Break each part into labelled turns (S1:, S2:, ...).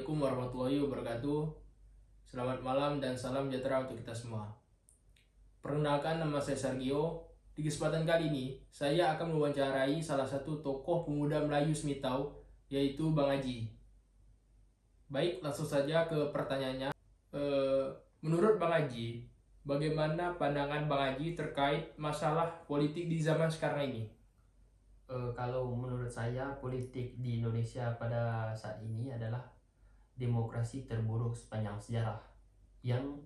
S1: Assalamualaikum warahmatullahi wabarakatuh. Selamat malam dan salam sejahtera untuk kita semua. Perkenalkan, nama saya Sergio. Di kesempatan kali ini, saya akan mewawancarai salah satu tokoh pemuda Melayu Semitau, yaitu Bang Haji. Baik, langsung saja ke pertanyaannya. Menurut Bang Haji, bagaimana pandangan Bang Haji terkait masalah politik di zaman sekarang ini?
S2: Kalau menurut saya, politik di Indonesia pada saat ini adalah demokrasi terburuk sepanjang sejarah yang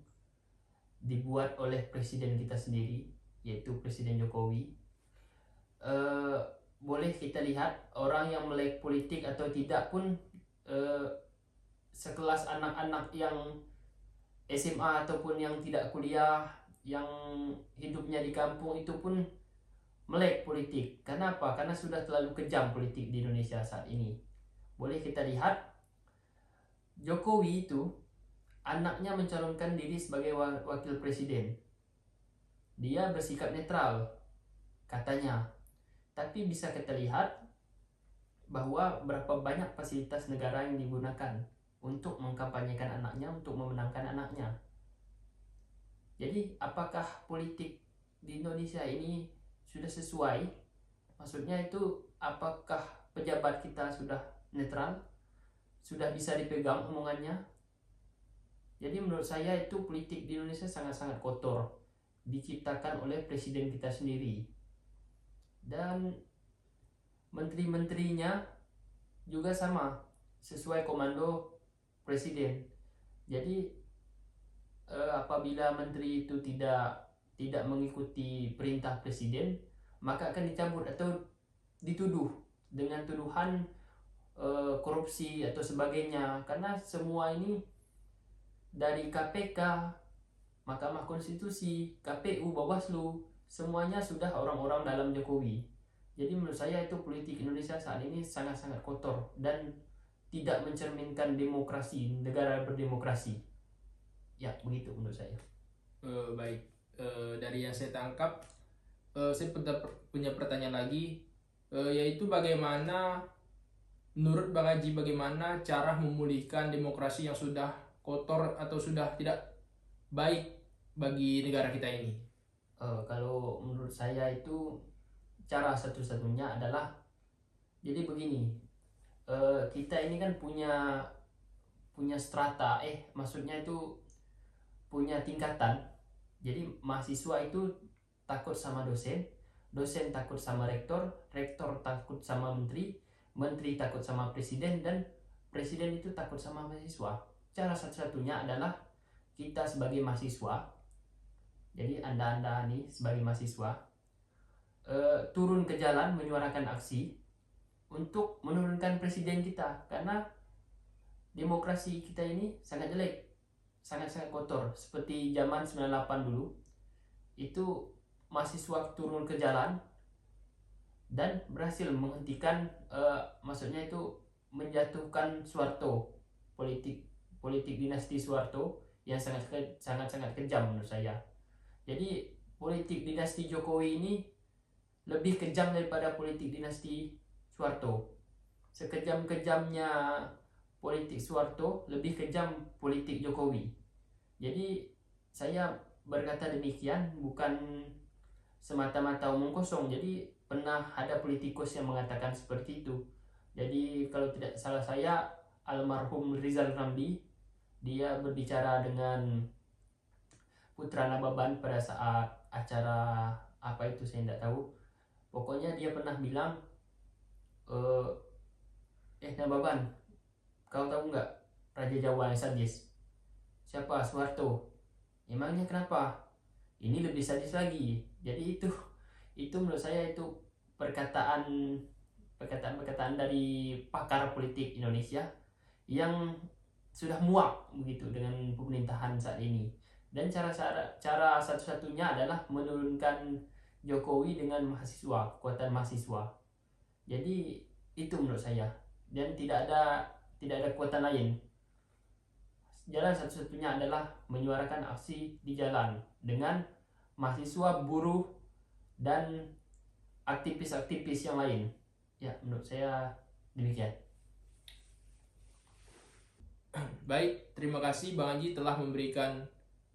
S2: dibuat oleh presiden kita sendiri, yaitu Presiden Jokowi. Boleh kita lihat orang yang melek politik atau tidak pun, sekelas anak-anak yang SMA ataupun yang tidak kuliah, yang hidupnya di kampung, itu pun melek politik. Kenapa? Karena sudah terlalu kejam politik di Indonesia saat ini. Boleh kita lihat, Jokowi itu anaknya mencalonkan diri sebagai wakil presiden. Dia bersikap netral katanya. Tapi bisa kita lihat bahwa berapa banyak fasilitas negara yang digunakan untuk mengkampanyekan anaknya, untuk memenangkan anaknya. Jadi apakah politik di Indonesia ini sudah sesuai? Maksudnya itu, apakah pejabat kita sudah netral, sudah bisa dipegang omongannya? Jadi menurut saya itu politik di Indonesia sangat-sangat kotor, diciptakan oleh presiden kita sendiri. Dan menteri-menterinya juga sama, sesuai komando presiden. Jadi apabila menteri itu tidak mengikuti perintah presiden, maka akan dicabut atau dituduh dengan tuduhan korupsi atau sebagainya. Karena semua ini dari KPK, Mahkamah Konstitusi, KPU, Bawaslu, semuanya sudah orang-orang dalam Jokowi. Jadi menurut saya itu politik Indonesia saat ini sangat-sangat kotor dan tidak mencerminkan demokrasi, negara berdemokrasi. Ya, begitu menurut saya.
S1: Baik, dari yang saya tangkap, saya punya pertanyaan lagi, yaitu bagaimana menurut Bang Haji, bagaimana cara memulihkan demokrasi yang sudah kotor atau sudah tidak baik bagi negara kita ini?
S2: Kalau menurut saya itu cara satu-satunya adalah, jadi begini, kita ini kan punya strata, maksudnya itu punya tingkatan. Jadi mahasiswa itu takut sama dosen, dosen takut sama rektor, rektor takut sama menteri, menteri takut sama presiden, dan presiden itu takut sama mahasiswa. Cara satu-satunya adalah kita sebagai mahasiswa, jadi anda nih sebagai mahasiswa, turun ke jalan menyuarakan aksi untuk menurunkan presiden kita. Karena demokrasi kita ini sangat jelek, sangat-sangat kotor. Seperti zaman 98 dulu, itu mahasiswa turun ke jalan dan berhasil menghentikan, maksudnya itu menjatuhkan Soeharto, politik dinasti Soeharto yang sangat kejam menurut saya. Jadi politik dinasti Jokowi ini lebih kejam daripada politik dinasti Soeharto. Sekejam-kejamnya politik Soeharto, lebih kejam politik Jokowi. Jadi saya berkata demikian bukan semata-mata omong kosong. Jadi pernah ada politikus yang mengatakan seperti itu. Jadi kalau tidak salah saya, almarhum Rizal Ramli, dia berbicara dengan Putra Nababan pada saat acara apa itu saya tidak tahu. Pokoknya dia pernah bilang, Nababan, kau tahu nggak Raja Jawa yang sadis? Siapa? Soeharto. Emangnya kenapa? Ini lebih sadis lagi. Jadi itu menurut saya itu perkataan dari pakar politik Indonesia yang sudah muak begitu dengan pemerintahan saat ini. Dan cara satu-satunya adalah menurunkan Jokowi dengan mahasiswa, kekuatan mahasiswa. Jadi itu menurut saya, dan tidak ada kekuatan lain. Jalan satu-satunya adalah menyuarakan aksi di jalan dengan mahasiswa, buruh, dan aktivis-aktivis yang lain. Ya, menurut saya demikian.
S1: Baik, terima kasih Bang Haji telah memberikan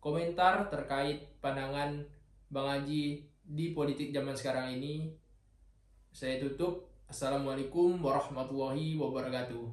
S1: komentar terkait pandangan Bang Haji di politik zaman sekarang ini. Saya tutup. Assalamualaikum warahmatullahi wabarakatuh.